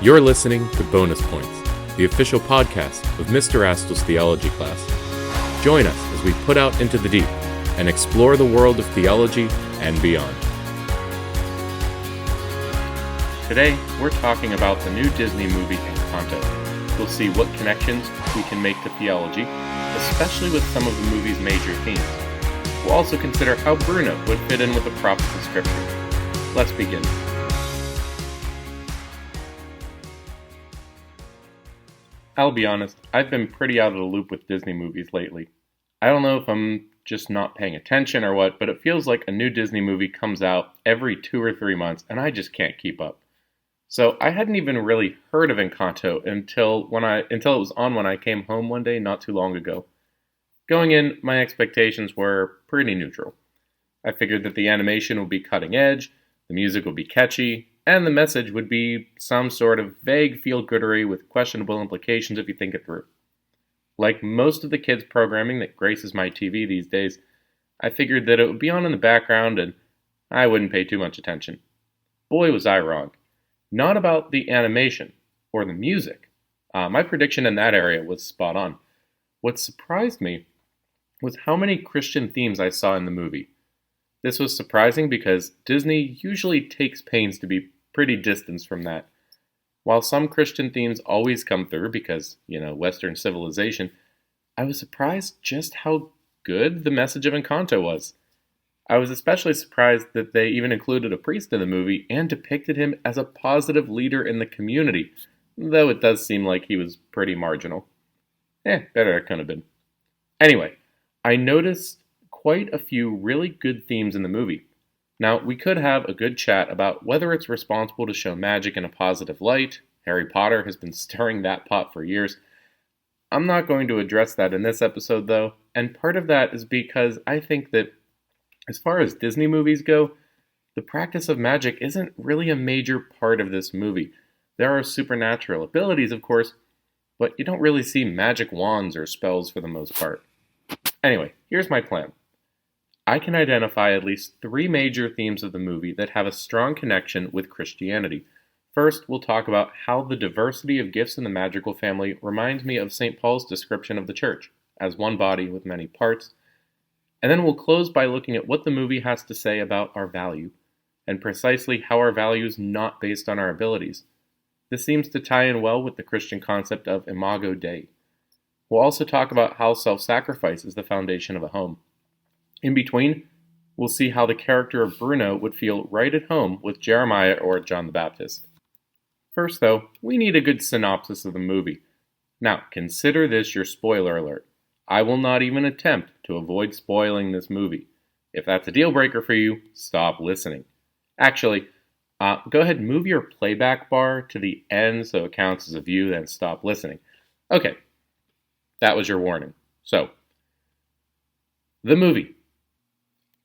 You're listening to Bonus Points, the official podcast of Mr. Astel's theology class. Join us as we put out into the deep and explore the world of theology and beyond. Today, we're talking about the new Disney movie Encanto. We'll see what connections we can make to theology, especially with some of the movie's major themes. We'll also consider how Bruno would fit in with the props of Scripture. Let's begin. I'll be honest, I've been pretty out of the loop with Disney movies lately. I don't know if I'm just not paying attention or what, but it feels like a new Disney movie comes out every 2 or 3 months, and I just can't keep up. So I hadn't even really heard of Encanto until it was on when I came home one day not too long ago. Going in, my expectations were pretty neutral. I figured that the animation would be cutting edge, the music would be catchy, and the message would be some sort of vague feel-goodery with questionable implications if you think it through. Like most of the kids' programming that graces my TV these days, I figured that it would be on in the background and I wouldn't pay too much attention. Boy, was I wrong. Not about the animation or the music. My prediction in that area was spot on. What surprised me was how many Christian themes I saw in the movie. This was surprising because Disney usually takes pains to be pretty distant from that. While some Christian themes always come through because, Western civilization, I was surprised just how good the message of Encanto was. I was especially surprised that they even included a priest in the movie and depicted him as a positive leader in the community, though it does seem like he was pretty marginal. Better it couldn't have been. Anyway, I noticed quite a few really good themes in the movie. Now, we could have a good chat about whether it's responsible to show magic in a positive light. Harry Potter has been stirring that pot for years. I'm not going to address that in this episode, though, and part of that is because I think that as far as Disney movies go, the practice of magic isn't really a major part of this movie. There are supernatural abilities, of course, but you don't really see magic wands or spells for the most part. Anyway, here's my plan. I can identify at least 3 major themes of the movie that have a strong connection with Christianity. First, we'll talk about how the diversity of gifts in the magical family reminds me of St. Paul's description of the church, as one body with many parts. And then we'll close by looking at what the movie has to say about our value, and precisely how our value is not based on our abilities. This seems to tie in well with the Christian concept of imago Dei. We'll also talk about how self-sacrifice is the foundation of a home. In between, we'll see how the character of Bruno would feel right at home with Jeremiah or John the Baptist. First, though, we need a good synopsis of the movie. Now, consider this your spoiler alert. I will not even attempt to avoid spoiling this movie. If that's a deal breaker for you, stop listening. Actually, go ahead and move your playback bar to the end so it counts as a view, then stop listening. Okay, that was your warning. So, the movie.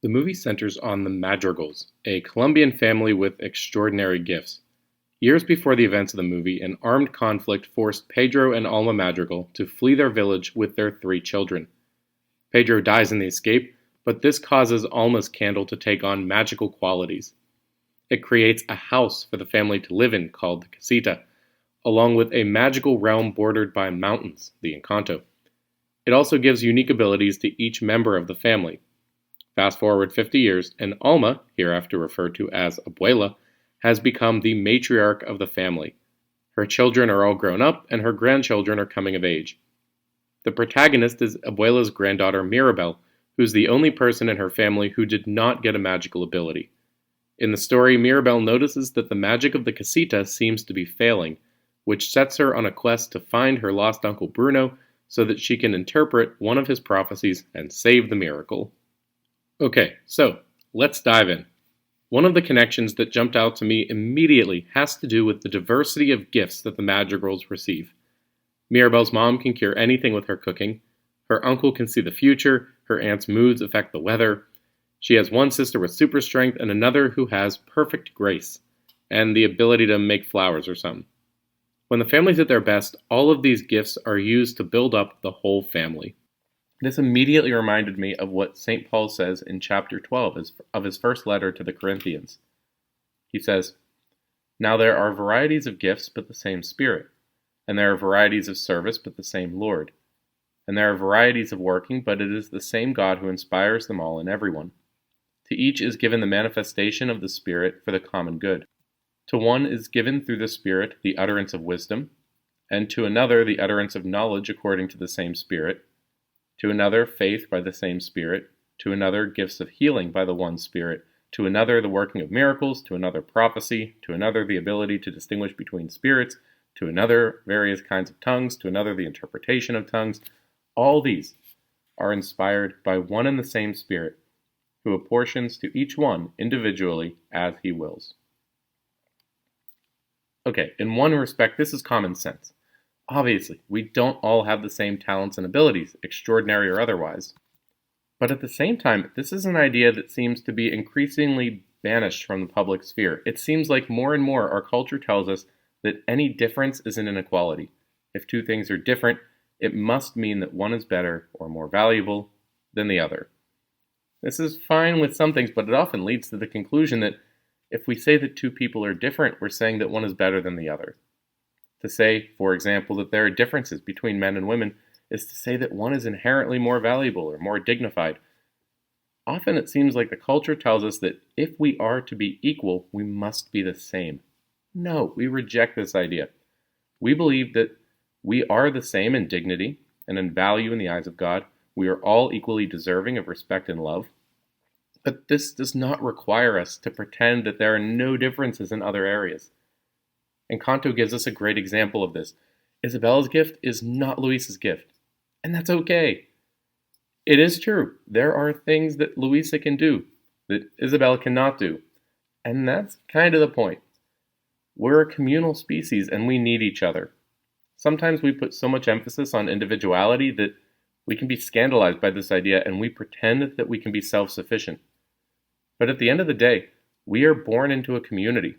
The movie centers on the Madrigals, a Colombian family with extraordinary gifts. Years before the events of the movie, an armed conflict forced Pedro and Alma Madrigal to flee their village with their 3 children. Pedro dies in the escape, but this causes Alma's candle to take on magical qualities. It creates a house for the family to live in called the Casita, along with a magical realm bordered by mountains, the Encanto. It also gives unique abilities to each member of the family. Fast forward 50 years, and Alma, hereafter referred to as Abuela, has become the matriarch of the family. Her children are all grown up, and her grandchildren are coming of age. The protagonist is Abuela's granddaughter Mirabel, who's the only person in her family who did not get a magical ability. In the story, Mirabel notices that the magic of the Casita seems to be failing, which sets her on a quest to find her lost uncle Bruno so that she can interpret one of his prophecies and save the miracle. Okay, so let's dive in. One of the connections that jumped out to me immediately has to do with the diversity of gifts that the Madrigals receive. Mirabel's mom can cure anything with her cooking. Her uncle can see the future. Her aunt's moods affect the weather. She has one sister with super strength and another who has perfect grace and the ability to make flowers or something. When the family's at their best, all of these gifts are used to build up the whole family. This immediately reminded me of what St. Paul says in chapter 12 of his first letter to the Corinthians. He says, Now there are varieties of gifts, but the same Spirit. And there are varieties of service, but the same Lord. And there are varieties of working, but it is the same God who inspires them all in everyone. To each is given the manifestation of the Spirit for the common good. To one is given through the Spirit the utterance of wisdom, and to another the utterance of knowledge according to the same Spirit, to another faith by the same Spirit, to another gifts of healing by the one Spirit, to another the working of miracles, to another prophecy, to another the ability to distinguish between spirits, to another various kinds of tongues, to another the interpretation of tongues. All these are inspired by one and the same Spirit, who apportions to each one individually as he wills. Okay, in one respect, this is common sense. Obviously, we don't all have the same talents and abilities, extraordinary or otherwise. But at the same time, this is an idea that seems to be increasingly banished from the public sphere. It seems like more and more our culture tells us that any difference is an inequality. If two things are different, it must mean that one is better or more valuable than the other. This is fine with some things, but it often leads to the conclusion that if we say that two people are different, we're saying that one is better than the other. To say, for example, that there are differences between men and women is to say that one is inherently more valuable or more dignified. Often it seems like the culture tells us that if we are to be equal, we must be the same. No, we reject this idea. We believe that we are the same in dignity and in value in the eyes of God. We are all equally deserving of respect and love. But this does not require us to pretend that there are no differences in other areas. Encanto gives us a great example of this. Isabella's gift is not Luisa's gift, and that's okay. It is true, there are things that Luisa can do that Isabella cannot do, and that's kind of the point. We're a communal species and we need each other. Sometimes we put so much emphasis on individuality that we can be scandalized by this idea and we pretend that we can be self-sufficient. But at the end of the day, we are born into a community,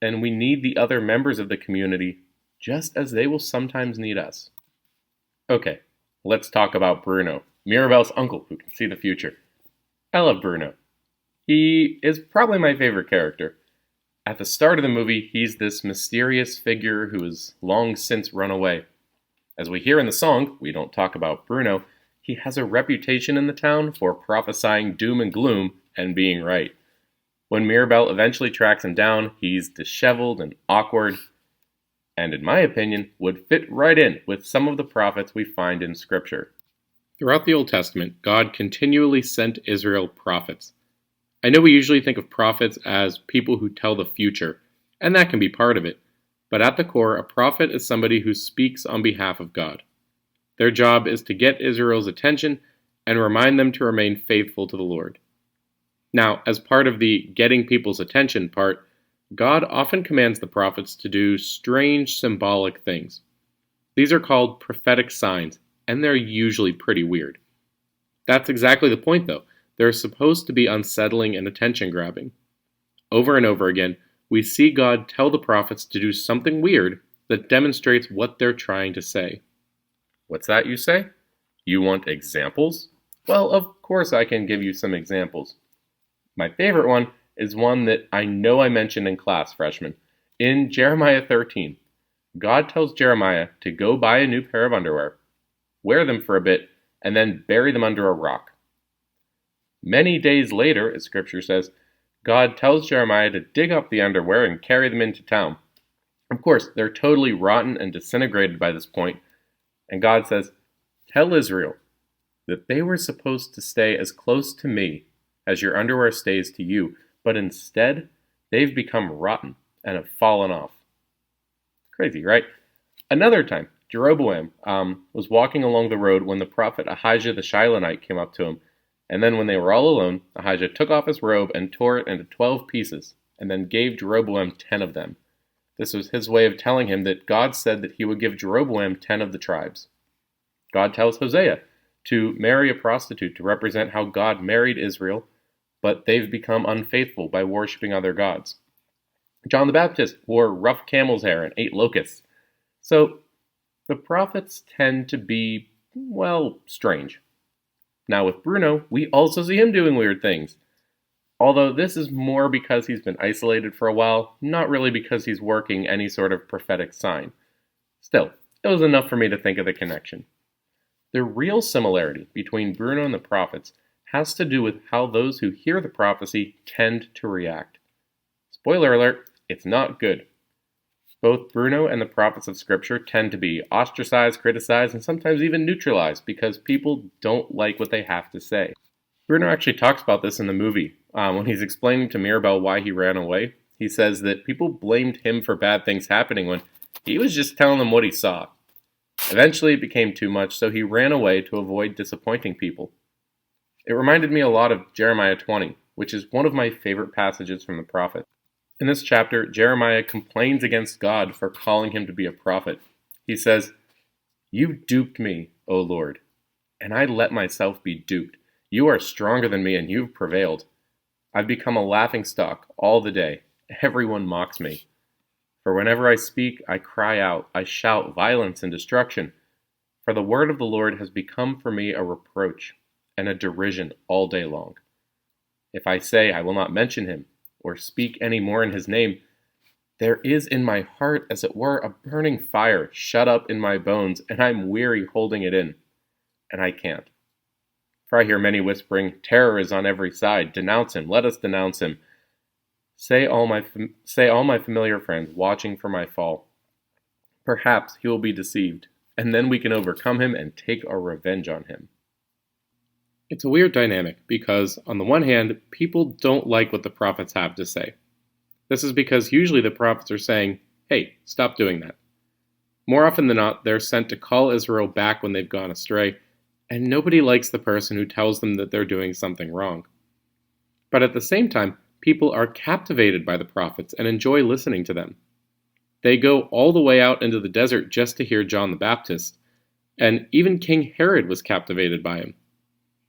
and we need the other members of the community just as they will sometimes need us. Okay, let's talk about Bruno, Mirabel's uncle who can see the future. I love Bruno. He is probably my favorite character. At the start of the movie, he's this mysterious figure who has long since run away. As we hear in the song, We Don't Talk About Bruno, he has a reputation in the town for prophesying doom and gloom and being right. When Mirabel eventually tracks him down, he's disheveled and awkward, and in my opinion, would fit right in with some of the prophets we find in Scripture. Throughout the Old Testament, God continually sent Israel prophets. I know we usually think of prophets as people who tell the future, and that can be part of it, but at the core, a prophet is somebody who speaks on behalf of God. Their job is to get Israel's attention and remind them to remain faithful to the Lord. Now, as part of the getting people's attention part, God often commands the prophets to do strange symbolic things. These are called prophetic signs, and they're usually pretty weird. That's exactly the point, though. They're supposed to be unsettling and attention-grabbing. Over and over again, we see God tell the prophets to do something weird that demonstrates what they're trying to say. What's that, you say? You want examples? Well, of course I can give you some examples. My favorite one is one that I know I mentioned in class, freshmen. In Jeremiah 13, God tells Jeremiah to go buy a new pair of underwear, wear them for a bit, and then bury them under a rock. Many days later, as Scripture says, God tells Jeremiah to dig up the underwear and carry them into town. Of course, they're totally rotten and disintegrated by this point, and God says, "Tell Israel that they were supposed to stay as close to me as your underwear stays to you, but instead, they've become rotten and have fallen off." Crazy, right? Another time, Jeroboam was walking along the road when the prophet Ahijah the Shilonite came up to him, and then when they were all alone, Ahijah took off his robe and tore it into 12 pieces, and then gave Jeroboam 10 of them. This was his way of telling him that God said that he would give Jeroboam 10 of the tribes. God tells Hosea to marry a prostitute to represent how God married Israel, but they've become unfaithful by worshiping other gods. John the Baptist wore rough camel's hair and ate locusts. So, the prophets tend to be, well, strange. Now with Bruno, we also see him doing weird things. Although this is more because he's been isolated for a while, not really because he's working any sort of prophetic sign. Still, it was enough for me to think of the connection. The real similarity between Bruno and the prophets has to do with how those who hear the prophecy tend to react. Spoiler alert, it's not good. Both Bruno and the prophets of Scripture tend to be ostracized, criticized, and sometimes even neutralized because people don't like what they have to say. Bruno actually talks about this in the movie. When he's explaining to Mirabel why he ran away, he says that people blamed him for bad things happening when he was just telling them what he saw. Eventually it became too much, so he ran away to avoid disappointing people. It reminded me a lot of Jeremiah 20, which is one of my favorite passages from the prophet. In this chapter, Jeremiah complains against God for calling him to be a prophet. He says, "You duped me, O Lord, and I let myself be duped. You are stronger than me, and you've prevailed. I've become a laughingstock all the day. Everyone mocks me. For whenever I speak, I cry out, I shout violence and destruction. For the word of the Lord has become for me a reproach and a derision all day long. If I say I will not mention him, or speak any more in his name, there is in my heart, as it were, a burning fire shut up in my bones, and I'm weary holding it in, and I can't. For I hear many whispering, terror is on every side. Denounce him, let us denounce him. Say all my familiar friends, watching for my fall. Perhaps he will be deceived, and then we can overcome him and take our revenge on him." It's a weird dynamic because, on the one hand, people don't like what the prophets have to say. This is because usually the prophets are saying, "Hey, stop doing that." More often than not, they're sent to call Israel back when they've gone astray, and nobody likes the person who tells them that they're doing something wrong. But at the same time, people are captivated by the prophets and enjoy listening to them. They go all the way out into the desert just to hear John the Baptist, and even King Herod was captivated by him.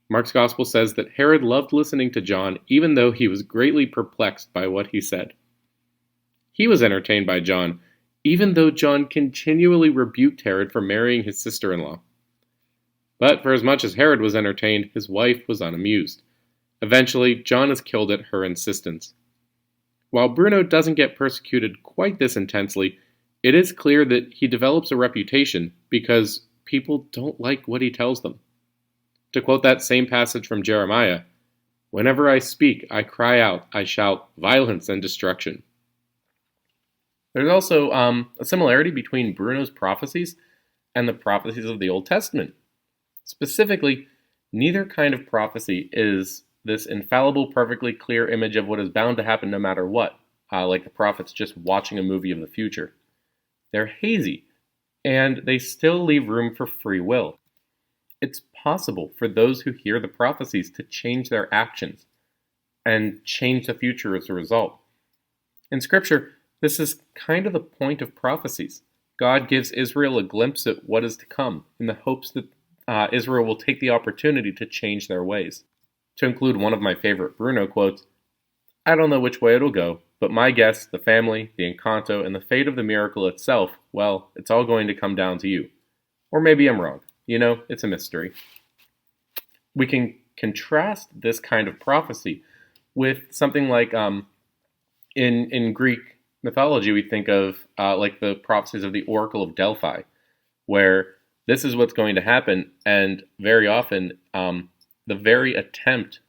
Mark's Gospel says that Herod loved listening to John even though he was greatly perplexed by what he said. He was entertained by John even though John continually rebuked Herod for marrying his sister-in-law. But for as much as Herod was entertained, his wife was unamused. Eventually, John is killed at her insistence. While Bruno doesn't get persecuted quite this intensely, it is clear that he develops a reputation because people don't like what he tells them. To quote that same passage from Jeremiah, "Whenever I speak, I cry out, I shout violence and destruction." There's also a similarity between Bruno's prophecies and the prophecies of the Old Testament. Specifically, neither kind of prophecy is this infallible, perfectly clear image of what is bound to happen no matter what, like the prophets just watching a movie of the future. They're hazy, and they still leave room for free will. It's possible for those who hear the prophecies to change their actions and change the future as a result. In Scripture, this is kind of the point of prophecies. God gives Israel a glimpse at what is to come in the hopes that Israel will take the opportunity to change their ways. To include one of my favorite Bruno quotes, "I don't know which way it'll go, but my guess, the family, the Encanto, and the fate of the miracle itself, well, it's all going to come down to you. Or maybe I'm wrong. You know, it's a mystery." We can contrast this kind of prophecy with something like in Greek mythology, we think of like the prophecies of the Oracle of Delphi, where this is what's going to happen, and very often the very attempt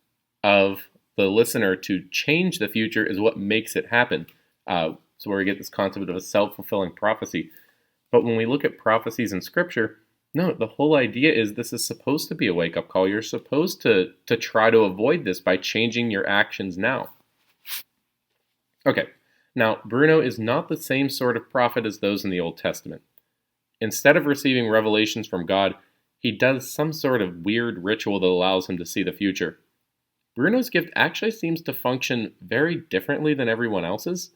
of the listener to change the future is what makes it happen. So where we get this concept of a self-fulfilling prophecy. But when we look at prophecies in Scripture, no, the whole idea is this is supposed to be a wake-up call. You're supposed to try to avoid this by changing your actions now. Okay, now Bruno is not the same sort of prophet as those in the Old Testament. Instead of receiving revelations from God, he does some sort of weird ritual that allows him to see the future. Bruno's gift actually seems to function very differently than everyone else's,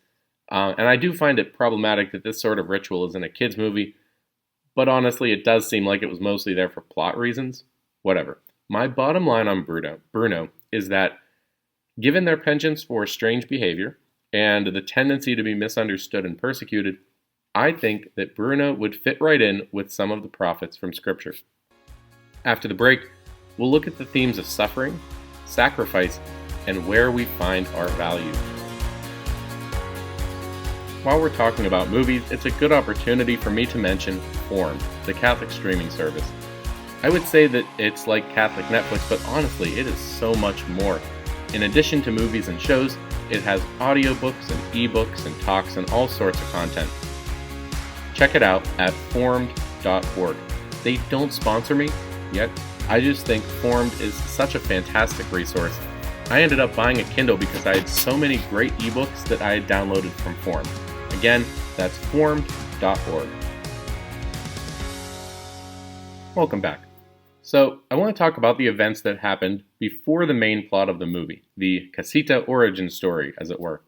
and I do find it problematic that this sort of ritual is in a kid's movie, but honestly it does seem like it was mostly there for plot reasons. Whatever. My bottom line on Bruno is that, given their penchants for strange behavior and the tendency to be misunderstood and persecuted, I think that Bruno would fit right in with some of the prophets from Scripture. After the break, we'll look at the themes of suffering, sacrifice, and where we find our value. While we're talking about movies, it's a good opportunity for me to mention Formed, the Catholic streaming service. I would say that it's like Catholic Netflix, but honestly, it is so much more. In addition to movies and shows, it has audiobooks and ebooks and talks and all sorts of content. Check it out at formed.org. They don't sponsor me yet. I just think Formed is such a fantastic resource. I ended up buying a Kindle because I had so many great ebooks that I had downloaded from Formed. Again, that's formed.org. Welcome back. So, I want to talk about the events that happened before the main plot of the movie, the Casita origin story, as it were.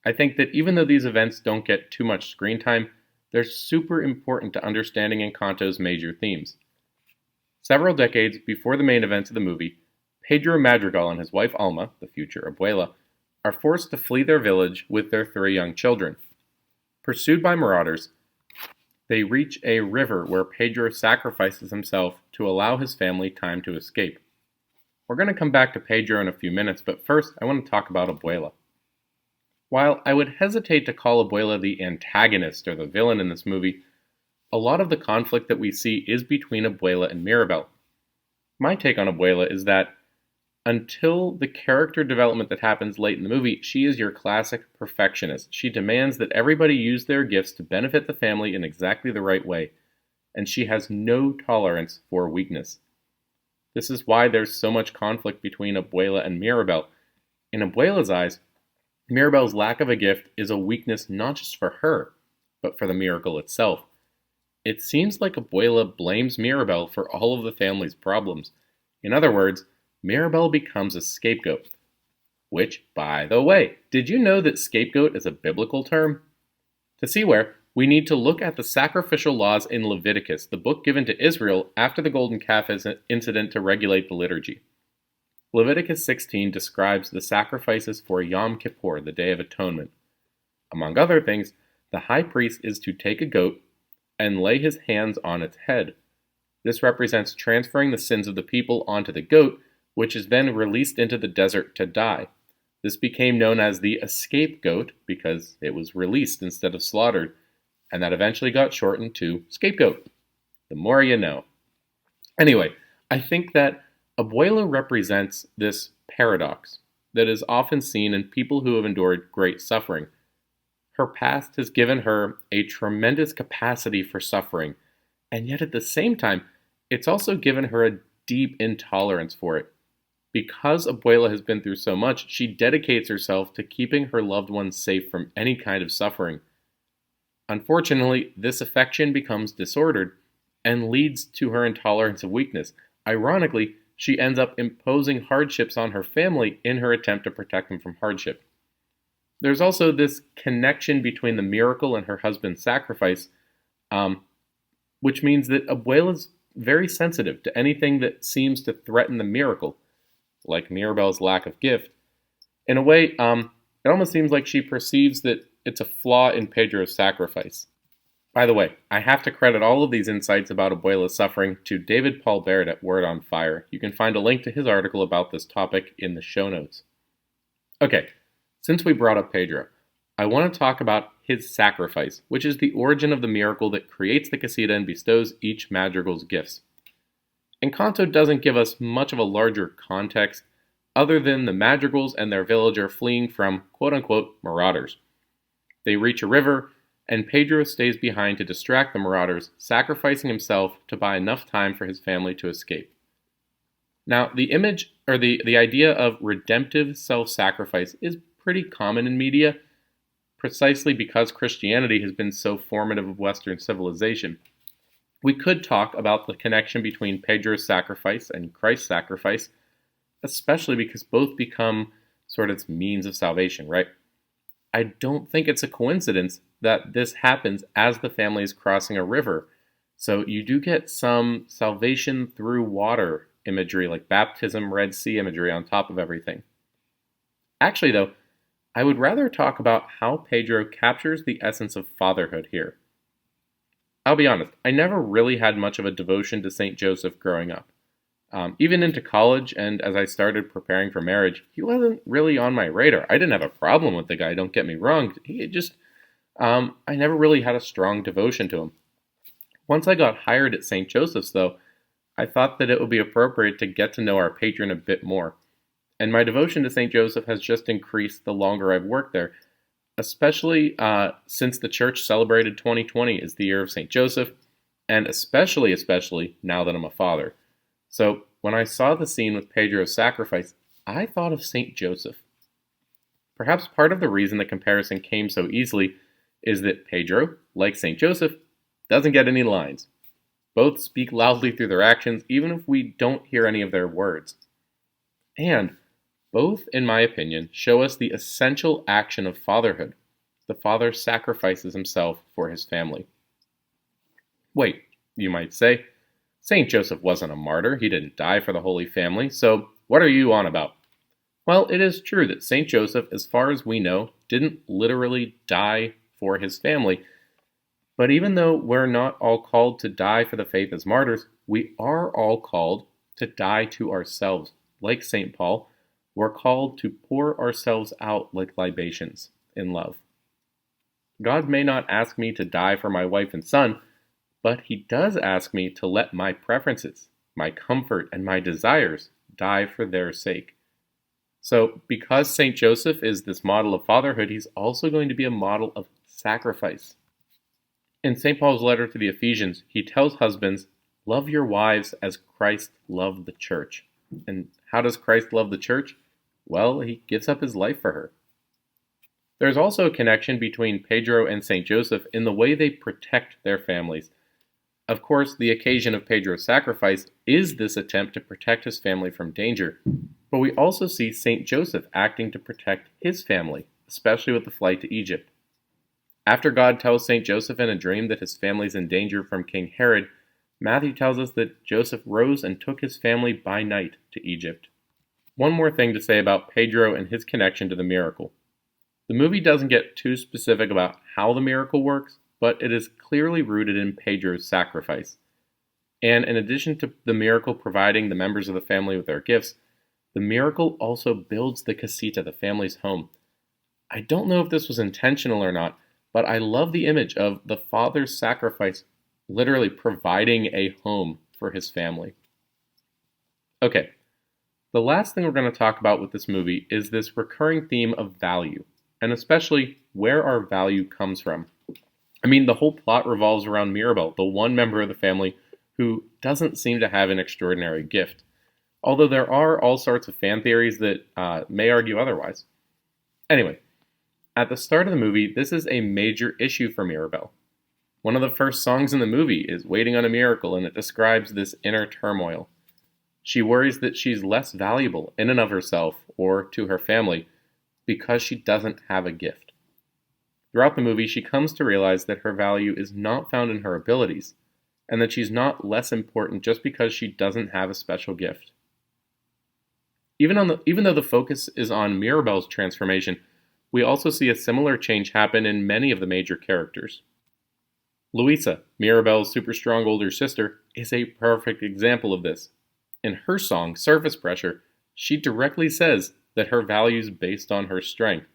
I think that even though these events don't get too much screen time, they're super important to understanding Encanto's major themes. Several decades before the main events of the movie, Pedro Madrigal and his wife Alma, the future abuela, are forced to flee their village with their 3 young children. Pursued by marauders, they reach a river where Pedro sacrifices himself to allow his family time to escape. We're going to come back to Pedro in a few minutes, but first I want to talk about Abuela. While I would hesitate to call Abuela the antagonist or the villain in this movie, a lot of the conflict that we see is between Abuela and Mirabel. My take on Abuela is that until the character development that happens late in the movie, she is your classic perfectionist. She demands that everybody use their gifts to benefit the family in exactly the right way, and she has no tolerance for weakness. This is why there's so much conflict between Abuela and Mirabel. In Abuela's eyes, Mirabel's lack of a gift is a weakness not just for her, but for the miracle itself. It seems like Abuela blames Mirabel for all of the family's problems. In other words, Mirabel becomes a scapegoat. Which, by the way, did you know that scapegoat is a biblical term? To see where, we need to look at the sacrificial laws in Leviticus, the book given to Israel after the golden calf incident to regulate the liturgy. Leviticus 16 describes the sacrifices for Yom Kippur, the Day of Atonement. Among other things, the high priest is to take a goat and lay his hands on its head. This represents transferring the sins of the people onto the goat, which is then released into the desert to die. This became known as the escape goat because it was released instead of slaughtered, and that eventually got shortened to scapegoat. The more you know. Anyway, I think that Abuela represents this paradox that is often seen in people who have endured great suffering. Her past has given her a tremendous capacity for suffering, and yet at the same time, it's also given her a deep intolerance for it. Because Abuela has been through so much, she dedicates herself to keeping her loved ones safe from any kind of suffering. Unfortunately, this affection becomes disordered and leads to her intolerance of weakness. Ironically, she ends up imposing hardships on her family in her attempt to protect them from hardship. There's also this connection between the miracle and her husband's sacrifice, which means that Abuela's very sensitive to anything that seems to threaten the miracle, like Mirabel's lack of gift. In a way, it almost seems like she perceives that it's a flaw in Pedro's sacrifice. By the way, I have to credit all of these insights about Abuela's suffering to David Paul Baird at Word on Fire. You can find a link to his article about this topic in the show notes. Okay, since we brought up Pedro, I want to talk about his sacrifice, which is the origin of the miracle that creates the casita and bestows each madrigal's gifts. Encanto doesn't give us much of a larger context other than the madrigals and their village are fleeing from quote-unquote marauders. They reach a river, and Pedro stays behind to distract the marauders, sacrificing himself to buy enough time for his family to escape. Now, the image, or the idea of redemptive self-sacrifice is pretty common in media, precisely because Christianity has been so formative of Western civilization. We could talk about the connection between Pedro's sacrifice and Christ's sacrifice, especially because both become sort of means of salvation, right? I don't think it's a coincidence that this happens as the family is crossing a river. So you do get some salvation through water imagery, like baptism, Red Sea imagery on top of everything. Actually, though, I would rather talk about how Pedro captures the essence of fatherhood here. I'll be honest, I never really had much of a devotion to St. Joseph growing up. Even into college, and as I started preparing for marriage, he wasn't really on my radar. I didn't have a problem with the guy, don't get me wrong. I never really had a strong devotion to him. Once I got hired at St. Joseph's, though, I thought that it would be appropriate to get to know our patron a bit more. And my devotion to St. Joseph has just increased the longer I've worked there, especially since the church celebrated 2020 as the year of St. Joseph, and especially now that I'm a father. So when I saw the scene with Pedro's sacrifice, I thought of St. Joseph. Perhaps part of the reason the comparison came so easily is that Pedro, like St. Joseph, doesn't get any lines. Both speak loudly through their actions, even if we don't hear any of their words. And both, in my opinion, show us the essential action of fatherhood. The father sacrifices himself for his family. Wait, you might say, St. Joseph wasn't a martyr. He didn't die for the Holy Family, so what are you on about? Well, it is true that St. Joseph, as far as we know, didn't literally die for his family. But even though we're not all called to die for the faith as martyrs, we are all called to die to ourselves. Like St. Paul, we're called to pour ourselves out like libations in love. God may not ask me to die for my wife and son, but he does ask me to let my preferences, my comfort, and my desires die for their sake. So, because St. Joseph is this model of fatherhood, he's also going to be a model of sacrifice. In St. Paul's letter to the Ephesians, he tells husbands, love your wives as Christ loved the church. And how does Christ love the church? Well, he gives up his life for her. There's also a connection between Pedro and St. Joseph in the way they protect their families. Of course, the occasion of Pedro's sacrifice is this attempt to protect his family from danger, but we also see St. Joseph acting to protect his family, especially with the flight to Egypt. After God tells St. Joseph in a dream that his family is in danger from King Herod, Matthew tells us that Joseph rose and took his family by night to Egypt. One more thing to say about Pedro and his connection to the miracle. The movie doesn't get too specific about how the miracle works, but it is clearly rooted in Pedro's sacrifice. And in addition to the miracle providing the members of the family with their gifts, the miracle also builds the casita, the family's home. I don't know if this was intentional or not, but I love the image of the father's sacrifice literally providing a home for his family. Okay, the last thing we're going to talk about with this movie is this recurring theme of value, and especially where our value comes from. I mean, the whole plot revolves around Mirabel, the one member of the family who doesn't seem to have an extraordinary gift, although there are all sorts of fan theories that may argue otherwise. Anyway, at the start of the movie, this is a major issue for Mirabel. One of the first songs in the movie is Waiting on a Miracle, and it describes this inner turmoil. She worries that she's less valuable in and of herself or to her family because she doesn't have a gift. Throughout the movie, she comes to realize that her value is not found in her abilities, and that she's not less important just because she doesn't have a special gift. Even though the focus is on Mirabel's transformation, we also see a similar change happen in many of the major characters. Luisa, Mirabel's super strong older sister, is a perfect example of this. In her song, Surface Pressure, she directly says that her value is based on her strength.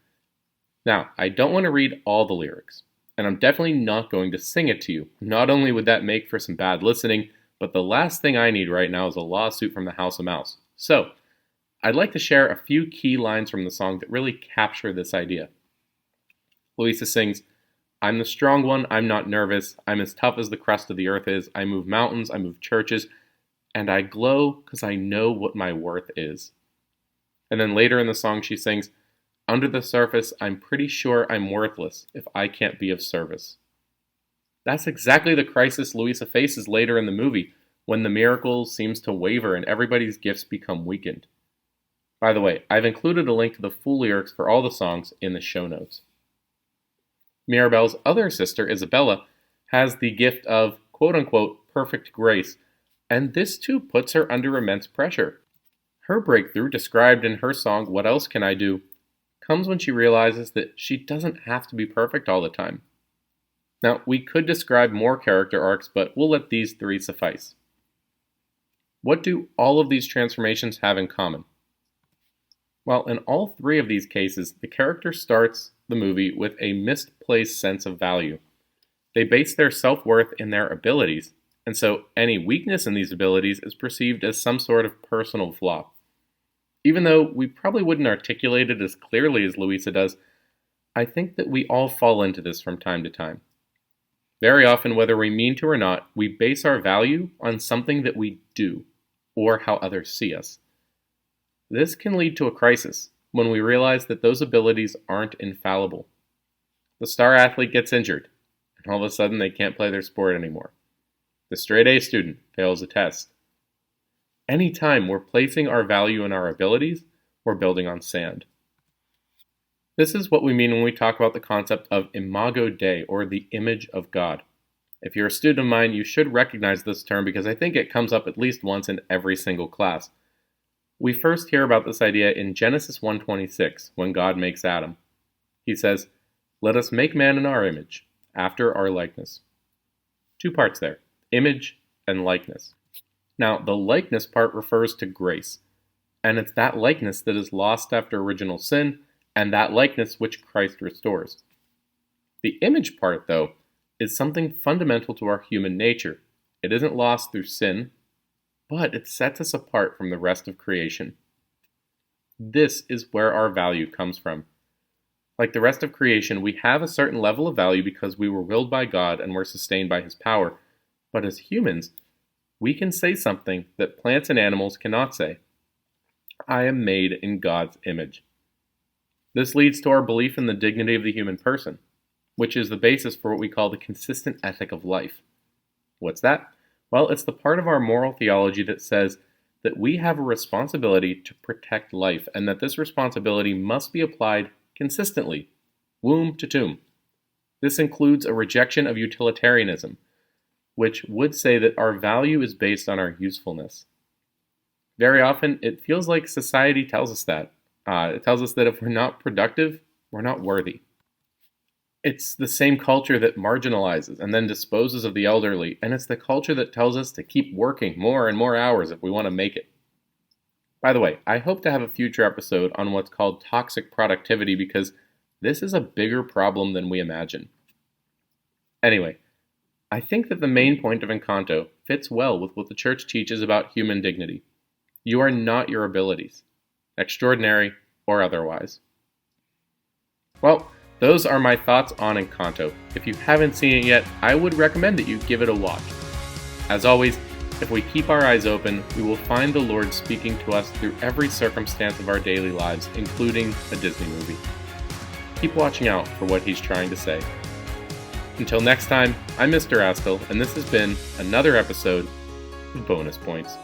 Now, I don't want to read all the lyrics, and I'm definitely not going to sing it to you. Not only would that make for some bad listening, but the last thing I need right now is a lawsuit from the House of Mouse. So, I'd like to share a few key lines from the song that really capture this idea. Luisa sings, I'm the strong one, I'm not nervous, I'm as tough as the crust of the earth is, I move mountains, I move churches, and I glow because I know what my worth is. And then later in the song she sings, under the surface, I'm pretty sure I'm worthless if I can't be of service. That's exactly the crisis Luisa faces later in the movie, when the miracle seems to waver and everybody's gifts become weakened. By the way, I've included a link to the full lyrics for all the songs in the show notes. Mirabel's other sister, Isabella, has the gift of quote-unquote perfect grace, and this too puts her under immense pressure. Her breakthrough, described in her song What Else Can I Do?, comes when she realizes that she doesn't have to be perfect all the time. Now, we could describe more character arcs, but we'll let these three suffice. What do all of these transformations have in common? Well, in all three of these cases, the character starts the movie with a misplaced sense of value. They base their self-worth in their abilities, and so any weakness in these abilities is perceived as some sort of personal flaw. Even though we probably wouldn't articulate it as clearly as Louisa does, I think that we all fall into this from time to time. Very often, whether we mean to or not, we base our value on something that we do, or how others see us. This can lead to a crisis when we realize that those abilities aren't infallible. The star athlete gets injured, and all of a sudden they can't play their sport anymore. The straight A student fails a test. Anytime we're placing our value in our abilities, we're building on sand. This is what we mean when we talk about the concept of imago Dei, or the image of God. If you're a student of mine, you should recognize this term because I think it comes up at least once in every single class. We first hear about this idea in Genesis 1:26, when God makes Adam. He says, "Let us make man in our image, after our likeness." Two parts there, image and likeness. Now, the likeness part refers to grace, and it's that likeness that is lost after original sin, and that likeness which Christ restores. The image part, though, is something fundamental to our human nature. It isn't lost through sin, but it sets us apart from the rest of creation. This is where our value comes from. Like the rest of creation, we have a certain level of value because we were willed by God and were sustained by His power. But as humans, we can say something that plants and animals cannot say. I am made in God's image. This leads to our belief in the dignity of the human person, which is the basis for what we call the consistent ethic of life. What's that? Well, it's the part of our moral theology that says that we have a responsibility to protect life, and that this responsibility must be applied consistently, womb to tomb. This includes a rejection of utilitarianism, which would say that our value is based on our usefulness. Very often, it feels like society tells us that. It tells us that if we're not productive, we're not worthy. It's the same culture that marginalizes and then disposes of the elderly, and it's the culture that tells us to keep working more and more hours if we want to make it. By the way, I hope to have a future episode on what's called toxic productivity because this is a bigger problem than we imagine. Anyway, I think that the main point of Encanto fits well with what the church teaches about human dignity. You are not your abilities, extraordinary or otherwise. Well, those are my thoughts on Encanto. If you haven't seen it yet, I would recommend that you give it a watch. As always, if we keep our eyes open, we will find the Lord speaking to us through every circumstance of our daily lives, including a Disney movie. Keep watching out for what He's trying to say. Until next time, I'm Mr. Askell, and this has been another episode of Bonus Points.